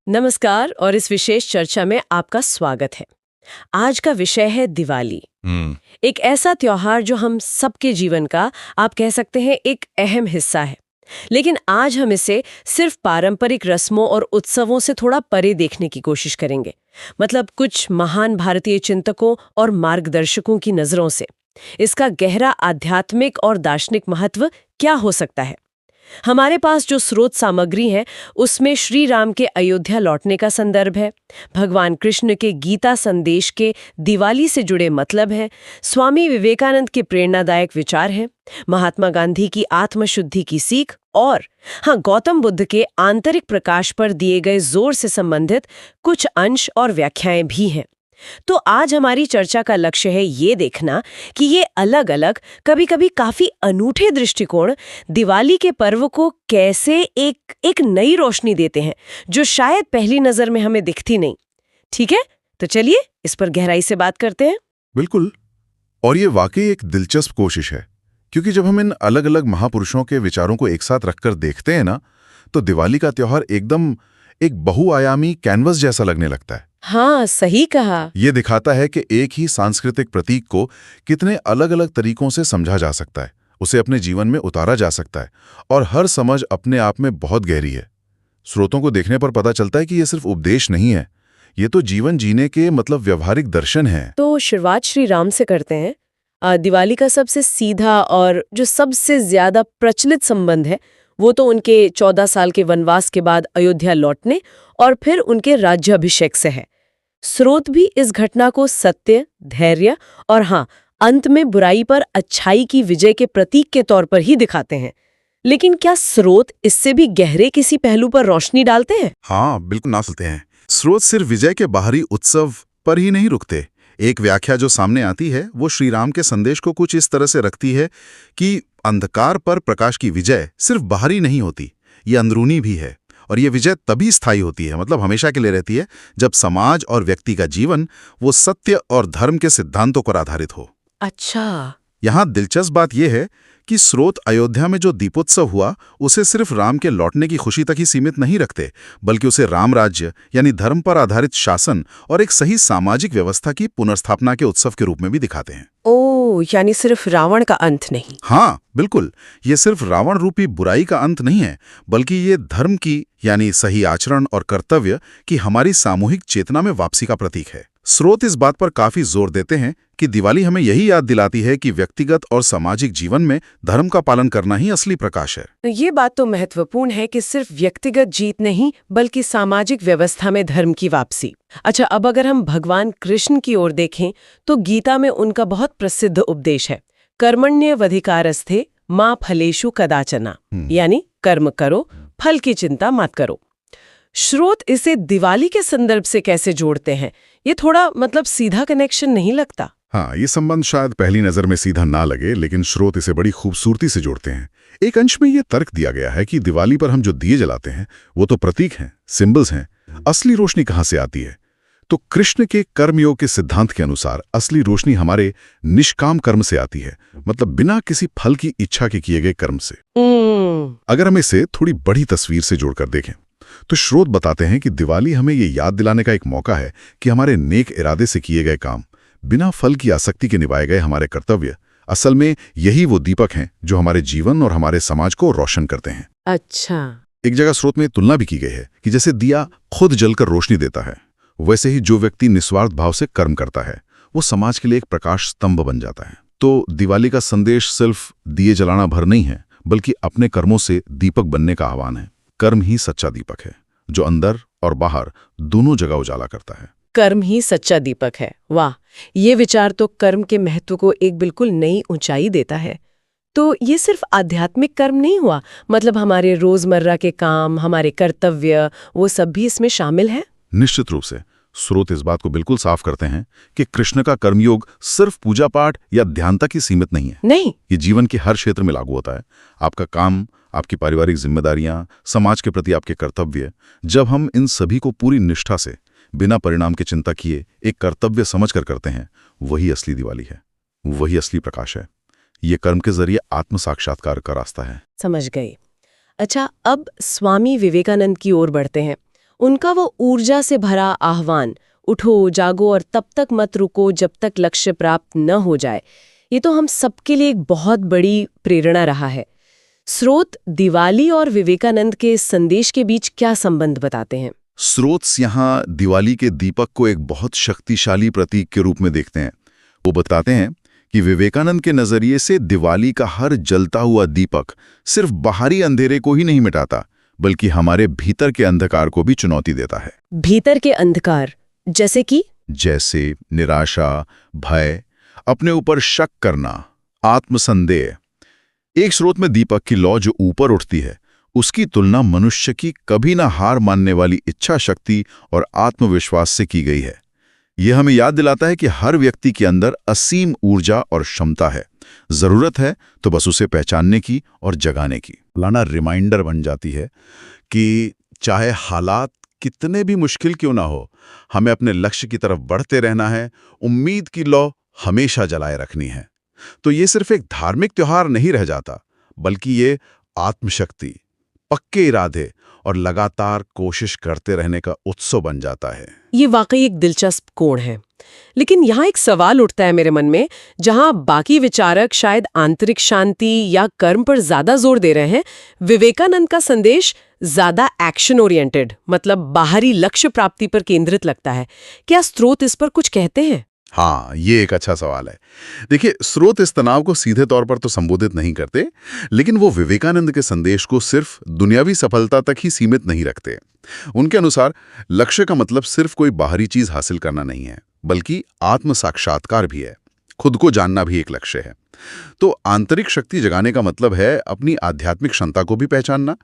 नमस्कार और इस विशेष चर्चा में आपका स्वागत है। आज का विषय है दिवाली। एक ऐसा त्योहार जो हम सबके जीवन का, आप कह सकते हैं, एक अहम हिस्सा है। लेकिन आज हम इसे सिर्फ पारंपरिक रस्मों और उत्सवों से थोड़ा परे देखने की कोशिश करेंगे। मतलब कुछ महान भारतीय चिंतकों और मार्गदर्शकों की नजरों से इसका गहरा आध्यात्मिक और दार्शनिक महत्व क्या हो सकता है। हमारे पास जो स्रोत सामग्री है उसमें श्री राम के अयोध्या लौटने का संदर्भ है, भगवान कृष्ण के गीता संदेश के दिवाली से जुड़े मतलब हैं, स्वामी विवेकानंद के प्रेरणादायक विचार हैं, महात्मा गांधी की आत्मशुद्धि की सीख और गौतम बुद्ध के आंतरिक प्रकाश पर दिए गए जोर से संबंधित कुछ अंश और व्याख्याएं भी हैं। तो आज हमारी चर्चा का लक्ष्य है ये देखना कि ये अलग अलग, कभी कभी काफी अनूठे दृष्टिकोण दिवाली के पर्व को कैसे एक नई रोशनी देते हैं जो शायद पहली नजर में हमें दिखती नहीं। ठीक है, तो चलिए इस पर गहराई से बात करते हैं। बिल्कुल। और ये वाकई एक दिलचस्प कोशिश है, क्योंकि जब हम इन अलग अलग महापुरुषों के विचारों को एक साथ रखकर देखते हैं ना, तो दिवाली का त्योहार एकदम एक बहुआयामी कैनवस जैसा लगने लगता है। हाँ, सही कहा। ये दिखाता है कि एक ही सांस्कृतिक प्रतीक को कितने अलग अलग तरीकों से समझा जा सकता है, उसे अपने जीवन में उतारा जा सकता है, और हर समझ अपने आप में बहुत गहरी है। स्रोतों को देखने पर पता चलता है कि ये सिर्फ उपदेश नहीं है, ये तो जीवन जीने के व्यावहारिक दर्शन है। तो शुरुआत श्री राम से करते हैं। दिवाली का सबसे सीधा और जो सबसे ज्यादा प्रचलित संबंध है वो तो उनके 14 साल के वनवास के बाद अयोध्या लौटने और फिर उनके राज्याभिषेक से है। स्रोत भी इस घटना को सत्य, धैर्य और अंत में बुराई पर अच्छाई की विजय के प्रतीक के तौर पर ही दिखाते हैं। लेकिन क्या स्रोत इससे भी गहरे किसी पहलू पर रोशनी डालते हैं? हाँ, बिल्कुल डालते हैं। स्रोत सिर्फ विजय के बाहरी उत्सव पर ही नहीं रुकते। एक व्याख्या जो सामने आती है वो श्री राम के संदेश को कुछ इस तरह से रखती है कि अंधकार पर प्रकाश की विजय सिर्फ बाहरी नहीं होती, ये अंदरूनी भी है। और ये विजय तभी स्थायी होती है, हमेशा के लिए रहती है, जब समाज और व्यक्ति का जीवन वो सत्य और धर्म के सिद्धांतों पर आधारित हो। अच्छा। यहाँ दिलचस्प बात यह है कि स्रोत अयोध्या में जो दीपोत्सव हुआ उसे सिर्फ राम के लौटने की खुशी तक ही सीमित नहीं रखते, बल्कि उसे राम राज्य यानी धर्म पर आधारित शासन और एक सही सामाजिक व्यवस्था की पुनर्स्थापना के उत्सव के रूप में भी दिखाते हैं। ओह, यानी सिर्फ रावण का अंत नहीं। हाँ बिल्कुल, ये सिर्फ रावण रूपी बुराई का अंत नहीं है, बल्कि ये धर्म की यानी सही आचरण और कर्तव्य की हमारी सामूहिक चेतना में वापसी का प्रतीक है। स्रोत इस बात पर काफी जोर देते हैं कि दिवाली हमें यही याद दिलाती है कि व्यक्तिगत और सामाजिक जीवन में धर्म का पालन करना ही असली प्रकाश है। ये बात तो महत्वपूर्ण है कि सिर्फ व्यक्तिगत जीत नहीं बल्कि सामाजिक व्यवस्था में धर्म की वापसी। अच्छा, अब अगर हम भगवान कृष्ण की ओर देखें तो गीता में उनका बहुत प्रसिद्ध उपदेश है, कर्मण्येवाधिकारस्थे मा फलेषु कदाचन, यानी कर्म करो, फल की चिंता मत करो। स्रोत इसे दिवाली के संदर्भ से कैसे जोड़ते हैं? ये थोड़ा सीधा कनेक्शन नहीं लगता? हाँ, ये संबंध शायद पहली नजर में सीधा ना लगे, लेकिन स्रोत इसे बड़ी खूबसूरती से जोड़ते हैं। एक अंश में ये तर्क दिया गया है कि दिवाली पर हम जो दिए जलाते हैं वो तो प्रतीक हैं, सिंबल्स हैं। असली रोशनी कहाँ से आती है? तो कृष्ण के कर्मयोग के सिद्धांत के अनुसार असली रोशनी हमारे निष्काम कर्म से आती है, बिना किसी फल की इच्छा के किए गए कर्म से। अगर हम इसे थोड़ी बड़ी तस्वीर से जोड़कर देखें तो स्रोत बताते हैं कि दिवाली हमें ये याद दिलाने का एक मौका है कि हमारे नेक इरादे से किए गए काम, बिना फल की आसक्ति के निभाए गए हमारे कर्तव्य, असल में यही वो दीपक हैं जो हमारे जीवन और हमारे समाज को रोशन करते हैं। अच्छा। एक जगह स्रोत में तुलना भी की गई है कि जैसे दिया खुद जलकर रोशनी देता है, वैसे ही जो व्यक्ति निस्वार्थ भाव से कर्म करता है वो समाज के लिए एक प्रकाश स्तंभ बन जाता है। तो दिवाली का संदेश सिर्फ दिए जलाना भर नहीं है, बल्कि अपने कर्मों से दीपक बनने का आह्वान है। कर्म ही सच्चा दीपक है जो अंदर और बाहर दोनों जगह उजाला करता है। कर्म ही सच्चा दीपक है। वाह, ये विचार तो कर्म के महत्व को एक बिल्कुल नई ऊंचाई देता है। तो ये सिर्फ आध्यात्मिक कर्म नहीं हुआ, हमारे रोजमर्रा के काम, हमारे कर्तव्य, वो सब भी इसमें शामिल है। निश्चित रूप से स्रोत इस बात को बिल्कुल साफ करते हैं कि कृष्ण का कर्मयोग सिर्फ पूजा पाठ या ध्यान तक ही सीमित नहीं है। नहीं, ये जीवन के हर क्षेत्र में लागू होता है। आपका काम, आपकी पारिवारिक जिम्मेदारियां, समाज के प्रति आपके कर्तव्य, जब हम इन सभी को पूरी निष्ठा से बिना परिणाम की चिंता किए एक कर्तव्य समझकर करते हैं, वही असली दिवाली है, वही असली प्रकाश है। ये कर्म के जरिए आत्म साक्षात्कार का रास्ता है। समझ गई। अच्छा, अब स्वामी विवेकानंद की ओर बढ़ते हैं। उनका वो ऊर्जा से भरा आह्वान, उठो जागो और तब तक मत रुको जब तक लक्ष्य प्राप्त न हो जाए, ये तो हम सबके लिए एक बहुत बड़ी प्रेरणा रहा है। स्रोत दिवाली और विवेकानंद के इस संदेश के बीच क्या संबंध बताते हैं? स्रोत यहाँ दिवाली के दीपक को एक बहुत शक्तिशाली प्रतीक के रूप में देखते हैं। वो बताते हैं कि विवेकानंद के नजरिए से दिवाली का हर जलता हुआ दीपक सिर्फ बाहरी अंधेरे को ही नहीं मिटाता, बल्कि हमारे भीतर के अंधकार को भी चुनौती देता है। भीतर के अंधकार जैसे कि? जैसे निराशा, भय, अपने ऊपर शक करना, आत्मसंदेह। एक स्रोत में दीपक की लौ जो ऊपर उठती है, उसकी तुलना मनुष्य की कभी ना हार मानने वाली इच्छा शक्ति और आत्मविश्वास से की गई है। यह हमें याद दिलाता है कि हर व्यक्ति के अंदर असीम ऊर्जा और क्षमता है। जरूरत है तो बस उसे पहचानने की और जगाने की। लाना रिमाइंडर बन जाती है कि चाहे हालात कितने भी मुश्किल क्यों ना हो, हमें अपने लक्ष्य की तरफ बढ़ते रहना है, उम्मीद की लौ हमेशा जलाए रखनी है। तो ये सिर्फ एक धार्मिक त्योहार नहीं रह जाता, बल्कि ये आत्मशक्ति, पक्के इरादे और लगातार कोशिश करते रहने का उत्सव बन जाता है। ये वाकई एक दिलचस्प कोण है। लेकिन यहाँ एक सवाल उठता है मेरे मन में, जहाँ बाकी विचारक शायद आंतरिक शांति या कर्म पर ज्यादा जोर दे रहे हैं, विवेकानंद का संदेश ज्यादा एक्शन ओरिएंटेड, मतलब बाहरी लक्ष्य प्राप्ति पर केंद्रित लगता है। क्या स्रोत इस पर कुछ कहते हैं? हाँ, ये एक अच्छा सवाल है। देखिए, स्रोत इस तनाव को सीधे तौर पर तो संबोधित नहीं करते, लेकिन वो विवेकानंद के संदेश को सिर्फ दुनियावी सफलता तक ही सीमित नहीं रखते। उनके अनुसार लक्ष्य का मतलब सिर्फ कोई बाहरी चीज हासिल करना नहीं है, बल्कि आत्म साक्षात्कार भी है। खुद को जानना भी एक लक्ष्य है। तो आंतरिक शक्ति जगाने का मतलब है अपनी आध्यात्मिक क्षमता को भी पहचानना।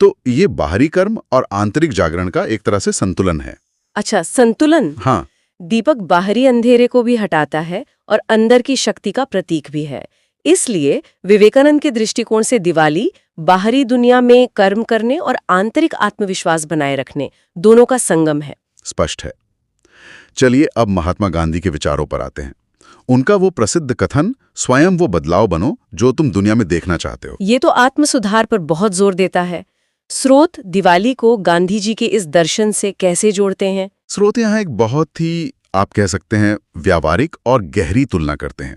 तो ये बाहरी कर्म और आंतरिक जागरण का एक तरह से संतुलन है। अच्छा, संतुलन। हाँ, दीपक बाहरी अंधेरे को भी हटाता है और अंदर की शक्ति का प्रतीक भी है। इसलिए विवेकानंद के दृष्टिकोण से दिवाली बाहरी दुनिया में कर्म करने और आंतरिक आत्मविश्वास बनाए रखने दोनों का संगम है। स्पष्ट है। चलिए अब महात्मा गांधी के विचारों पर आते हैं। उनका वो प्रसिद्ध कथन, स्वयं वो बदलाव बनो जो तुम दुनिया में देखना चाहते हो, ये तो आत्म सुधार पर बहुत जोर देता है। स्रोत दिवाली को गांधी जी के इस दर्शन से कैसे जोड़ते हैं? स्रोत यहाँ एक बहुत ही, आप कह सकते हैं, व्यावहारिक और गहरी तुलना करते हैं।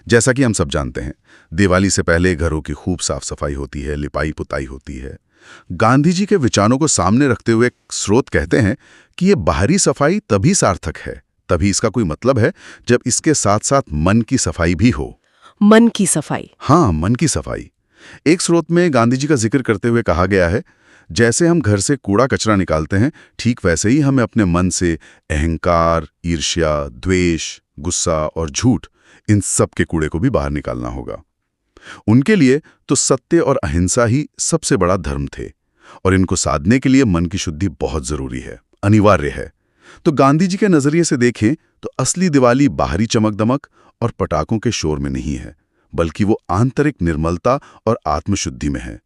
जैसा कि हम सब जानते हैं, दिवाली से पहले घरों की खूब साफ सफाई होती है, लिपाई पुताई होती है। गांधी जी के विचारों को सामने रखते हुए स्रोत कहते हैं कि ये बाहरी सफाई तभी सार्थक है, तभी इसका कोई मतलब है, जब इसके साथ साथ मन की सफाई भी हो। मन की सफाई? हाँ, मन की सफाई। एक स्रोत में गांधी जी का जिक्र करते हुए कहा गया है, जैसे हम घर से कूड़ा कचरा निकालते हैं, ठीक वैसे ही हमें अपने मन से अहंकार, ईर्ष्या, द्वेष, गुस्सा और झूठ, इन सब के कूड़े को भी बाहर निकालना होगा। उनके लिए तो सत्य और अहिंसा ही सबसे बड़ा धर्म थे, और इनको साधने के लिए मन की शुद्धि बहुत जरूरी है, अनिवार्य है। तो गांधी जी के नजरिए से देखें तो असली दिवाली बाहरी चमक दमक और पटाखों के शोर में नहीं है, बल्कि वो आंतरिक निर्मलता और आत्मशुद्धि में है।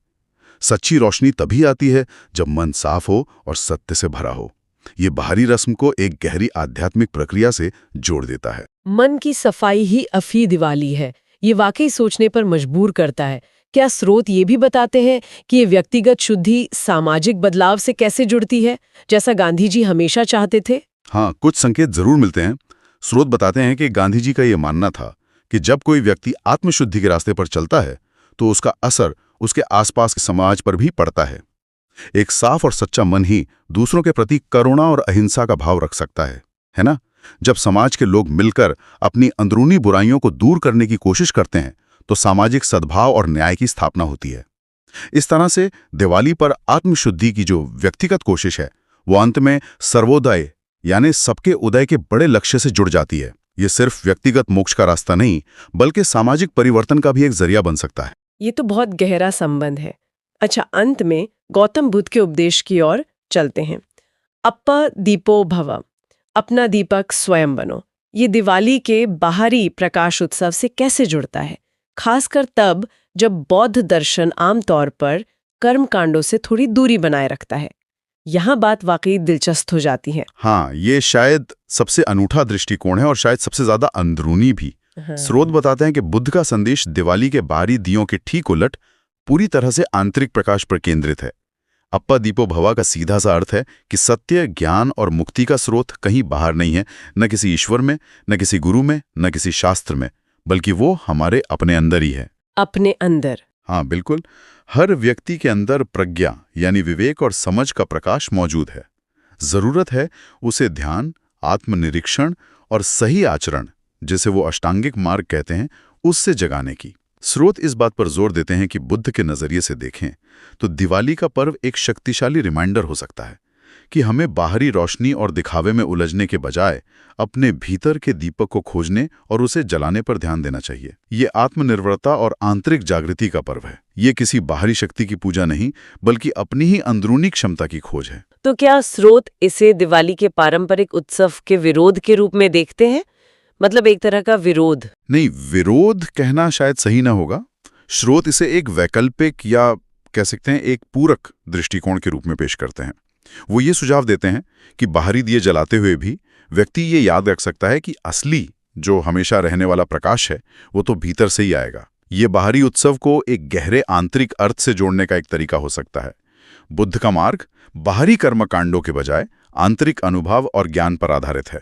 सच्ची रोशनी तभी आती है जब मन साफ हो और सत्य से भरा हो। ये बाहरी रस्म को एक गहरी आध्यात्मिक प्रक्रिया से जोड़ देता है। मन की सफाई ही अफी दिवाली है। ये वाकई सोचने पर मजबूर करता है। क्या स्रोत ये भी बताते हैं कि ये व्यक्तिगत शुद्धि सामाजिक बदलाव से कैसे जुड़ती है, जैसा गांधी जी हमेशा चाहते थे? हाँ, कुछ संकेत जरूर मिलते हैं। स्रोत बताते हैं कि गांधी जी का ये मानना था कि जब कोई व्यक्ति आत्मशुद्धि के रास्ते पर चलता है, तो उसका असर उसके आसपास के समाज पर भी पड़ता है। एक साफ और सच्चा मन ही दूसरों के प्रति करुणा और अहिंसा का भाव रख सकता है ना? जब समाज के लोग मिलकर अपनी अंदरूनी बुराइयों को दूर करने की कोशिश करते हैं, तो सामाजिक सद्भाव और न्याय की स्थापना होती है। इस तरह से दिवाली पर आत्मशुद्धि की जो व्यक्तिगत कोशिश है, वो अंत में सर्वोदय यानी सबके उदय के बड़े लक्ष्य से जुड़ जाती है। ये सिर्फ व्यक्तिगत मोक्ष का रास्ता नहीं, बल्कि सामाजिक परिवर्तन का भी एक जरिया बन सकता है। ये तो बहुत गहरा संबंध है। अच्छा, अंत में गौतम बुद्ध के उपदेश की ओर चलते हैं। अप्पा दीपो भव, अपना दीपक स्वयं बनो। ये दिवाली के बाहरी प्रकाश उत्सव से कैसे जुड़ता है, खासकर तब जब बौद्ध दर्शन आमतौर पर कर्मकांडों से थोड़ी दूरी बनाए रखता है? यहाँ बात वाकई दिलचस्प हो जाती है। हाँ, ये शायद सबसे अनूठा दृष्टिकोण है और शायद सबसे ज्यादा अंदरूनी भी। हाँ। स्रोत बताते हैं कि बुद्ध का संदेश दिवाली के बाहरी दियों के ठीक उलट पूरी तरह से आंतरिक प्रकाश पर केंद्रित है। अप्पा दीपो भवा का सीधा सा अर्थ है कि सत्य, ज्ञान और मुक्ति का स्रोत कहीं बाहर नहीं है, न किसी ईश्वर में, न किसी गुरु में, न किसी शास्त्र में, बल्कि वो हमारे अपने अंदर ही है। अपने अंदर? हाँ बिल्कुल। हर व्यक्ति के अंदर प्रज्ञा यानी विवेक और समझ का प्रकाश मौजूद है। जरूरत है उसे ध्यान, आत्मनिरीक्षण और सही आचरण, जिसे वो अष्टांगिक मार्ग कहते हैं, उससे जगाने की। स्रोत इस बात पर जोर देते हैं कि बुद्ध के नजरिए से देखें तो दिवाली का पर्व एक शक्तिशाली रिमाइंडर हो सकता है कि हमें बाहरी रोशनी और दिखावे में उलझने के बजाय अपने भीतर के दीपक को खोजने और उसे जलाने पर ध्यान देना चाहिए। ये आत्मनिर्भरता और आंतरिक जागृति का पर्व है। ये किसी बाहरी शक्ति की पूजा नहीं, बल्कि अपनी ही अंदरूनी क्षमता की खोज है। तो क्या स्रोत इसे दिवाली के पारंपरिक उत्सव के विरोध के रूप में देखते हैं? मतलब एक तरह का विरोध? नहीं, विरोध कहना शायद सही ना होगा। स्रोत इसे एक वैकल्पिक या कह सकते हैं एक पूरक दृष्टिकोण के रूप में पेश करते हैं। वो ये सुझाव देते हैं कि बाहरी दिए जलाते हुए भी व्यक्ति ये याद रख सकता है कि असली जो हमेशा रहने वाला प्रकाश है वो तो भीतर से ही आएगा। ये बाहरी उत्सव को एक गहरे आंतरिक अर्थ से जोड़ने का एक तरीका हो सकता है। बुद्ध का मार्ग बाहरी कर्मकांडों के बजाय आंतरिक अनुभव और ज्ञान पर आधारित है।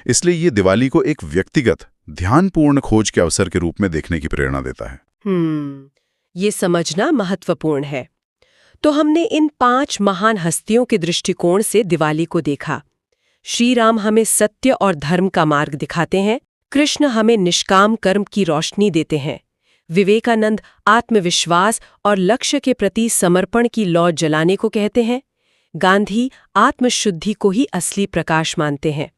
इसलिए ये दिवाली को एक व्यक्तिगत ध्यानपूर्ण खोज के अवसर के रूप में देखने की प्रेरणा देता है। ये समझना महत्वपूर्ण है। तो हमने इन 5 महान हस्तियों के दृष्टिकोण से दिवाली को देखा। श्री राम हमें सत्य और धर्म का मार्ग दिखाते हैं, कृष्ण हमें निष्काम कर्म की रोशनी देते हैं, विवेकानंद आत्मविश्वास और लक्ष्य के प्रति समर्पण की लौ जलाने को कहते हैं, गांधी आत्मशुद्धि को ही असली प्रकाश मानते हैं,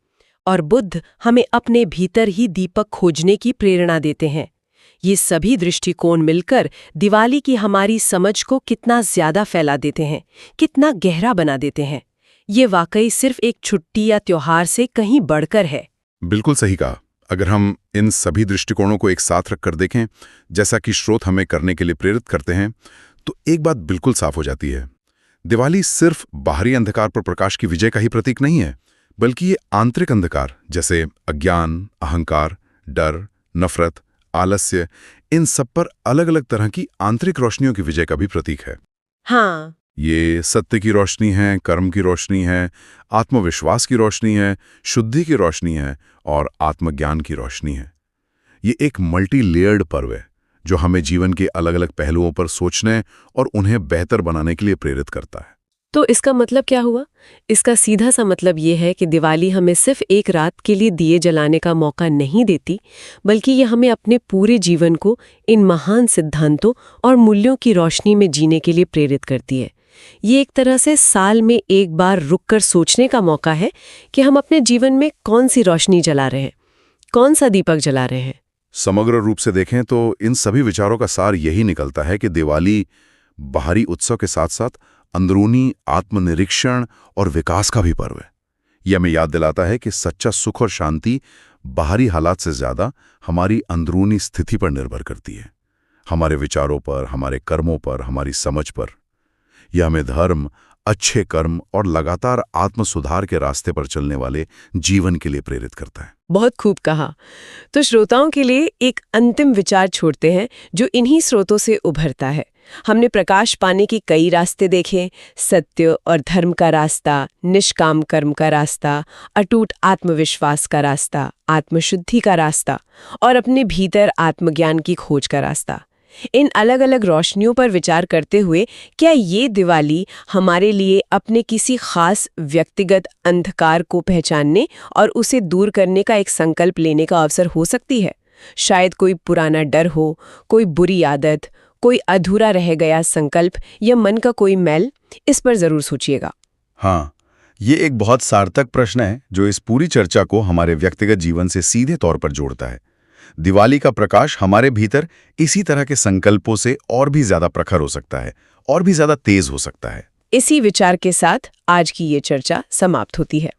और बुद्ध हमें अपने भीतर ही दीपक खोजने की प्रेरणा देते हैं। ये सभी दृष्टिकोण मिलकर दिवाली की हमारी समझ को कितना ज्यादा फैला देते हैं, कितना गहरा बना देते हैं। ये वाकई सिर्फ एक छुट्टी या त्योहार से कहीं बढ़कर है। बिल्कुल सही कहा। अगर हम इन सभी दृष्टिकोणों को एक साथ रखकर देखें, जैसा कि स्रोत हमें करने के लिए प्रेरित करते हैं, तो एक बात बिल्कुल साफ हो जाती है। दिवाली सिर्फ बाहरी अंधकार पर प्रकाश की विजय का ही प्रतीक नहीं है, बल्कि ये आंतरिक अंधकार जैसे अज्ञान, अहंकार, डर, नफरत, आलस्य, इन सब पर अलग अलग तरह की आंतरिक रोशनियों की विजय का भी प्रतीक है। हाँ, ये सत्य की रोशनी है, कर्म की रोशनी है, आत्मविश्वास की रोशनी है, शुद्धि की रोशनी है और आत्मज्ञान की रोशनी है। ये एक मल्टी लेयर्ड पर्व है जो हमें जीवन के अलग अलग पहलुओं पर सोचने और उन्हें बेहतर बनाने के लिए प्रेरित करता है। तो इसका मतलब क्या हुआ? इसका सीधा सा मतलब ये है कि दिवाली हमें सिर्फ एक रात के लिए दिए जलाने का मौका नहीं देती, बल्कि ये हमें अपने पूरे जीवन को इन महान सिद्धांतों और मूल्यों की रोशनी में जीने के लिए प्रेरित करती है। ये एक तरह से साल में एक बार रुककर सोचने का मौका है कि हम अपने जीवन में कौन सी रोशनी जला रहे हैं, कौन सा दीपक जला रहे हैं। समग्र रूप से देखें तो इन सभी विचारों का सार यही निकलता है कि दिवाली बाहरी उत्सव के साथ साथ अंदरूनी आत्मनिरीक्षण और विकास का भी पर्व है। यह हमें याद दिलाता है कि सच्चा सुख और शांति बाहरी हालात से ज्यादा हमारी अंदरूनी स्थिति पर निर्भर करती है, हमारे विचारों पर, हमारे कर्मों पर, हमारी समझ पर। यह हमें धर्म, अच्छे कर्म और लगातार आत्म सुधार के रास्ते पर चलने वाले जीवन के लिए प्रेरित करता है। बहुत खूब कहा। तो श्रोताओं के लिए एक अंतिम विचार छोड़ते हैं जो इन्हीं स्रोतों से उभरता है। हमने प्रकाश पाने की कई रास्ते देखे, सत्य और धर्म का रास्ता, निष्काम कर्म का रास्ता, अटूट आत्मविश्वास का रास्ता, आत्मशुद्धि का रास्ता और अपने भीतर आत्मज्ञान की खोज का रास्ता। इन अलग अलग रोशनियों पर विचार करते हुए क्या ये दिवाली हमारे लिए अपने किसी खास व्यक्तिगत अंधकार को पहचानने और उसे दूर करने का एक संकल्प लेने का अवसर हो सकती है? शायद कोई पुराना डर हो, कोई बुरी आदत, कोई अधूरा रह गया संकल्प या मन का कोई मैल। इस पर जरूर सोचिएगा। हाँ, ये एक बहुत सार्थक प्रश्न है जो इस पूरी चर्चा को हमारे व्यक्तिगत जीवन से सीधे तौर पर जोड़ता है। दिवाली का प्रकाश हमारे भीतर इसी तरह के संकल्पों से और भी ज्यादा प्रखर हो सकता है और भी ज्यादा तेज हो सकता है। इसी विचार के साथ आज की ये चर्चा समाप्त होती है।